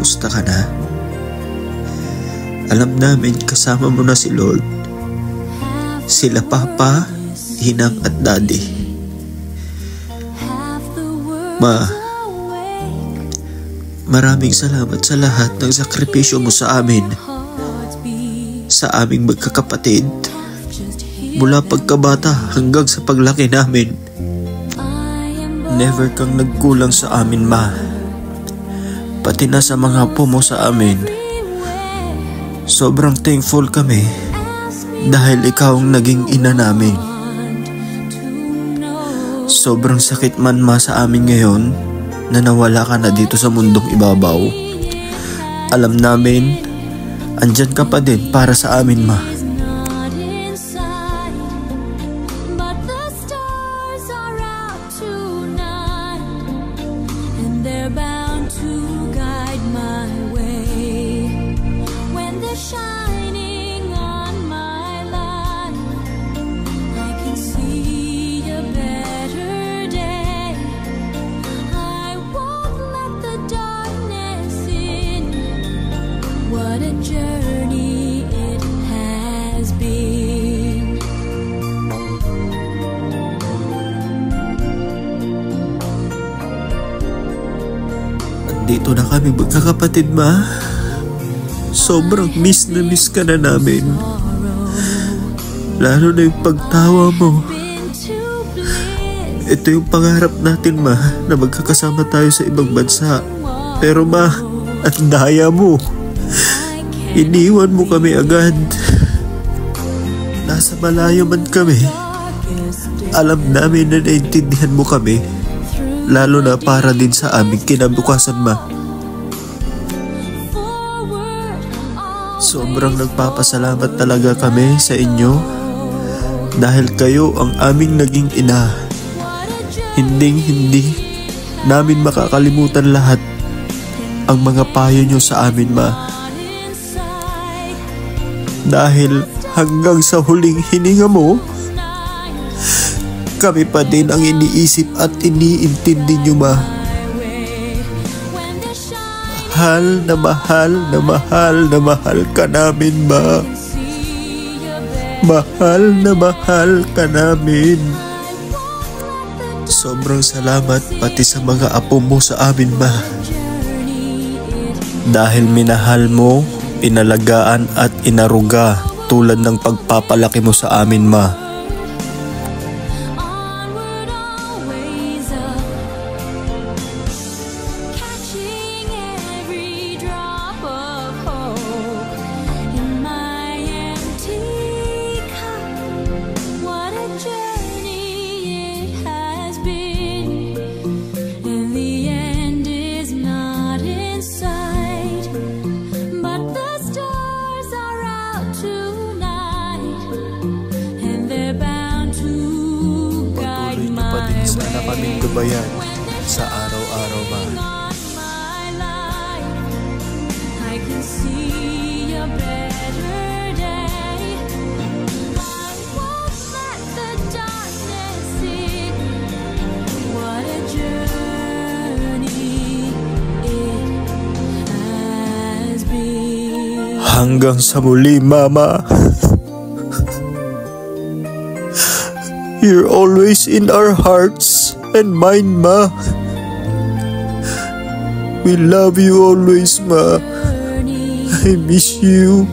Kumusta ka na? Alam namin kasama mo na si Lord. Sila Papa, Inang at Daddy. Ma, maraming salamat sa lahat ng sakripisyo mo sa amin. Sa aming magkakapatid. Mula pagkabata hanggang sa paglaki namin. Never kang nagkulang sa amin, Ma. Pati na sa mga apo mo sa amin. Sobrang thankful kami dahil ikaw ang naging ina namin. Sobrang sakit man, Ma, sa amin ngayon na nawala ka na dito sa mundong ibabaw. Alam namin, andyan ka pa din para sa amin, Ma. What a journey it has been. Andito na kami magkakapatid, Ma. Sobrang miss na miss ka na namin. Lalo na yung pagtawa mo. Ito yung pangarap natin, Ma, na magkakasama tayo sa ibang bansa. Pero, Ma, at daya mo. Iniwan mo kami agad. Nasa malayo man kami. Alam namin na naintindihan mo kami. Lalo na para din sa aming kinabukasan, Ma. Sobrang nagpapasalamat talaga kami sa inyo. Dahil kayo ang aming naging ina. Hindi namin makakalimutan lahat ang mga payo nyo sa amin, Ma. Dahil hanggang sa huling hininga mo, kami pa din ang iniisip at iniintindi nyo, Ma. Mahal na mahal na mahal na mahal ka namin, Ma. Mahal na mahal ka namin. Sobrang salamat pati sa mga apo mo sa amin, Ma. Dahil minahal mo, inalagaan at inaruga tulad ng pagpapalaki mo sa amin, Ma. Sana kaming gabayan sa araw-araw, Ma. Hanggang sa muli, Mama. You're always in our hearts and mind, Ma. We love you always, Ma. I miss you.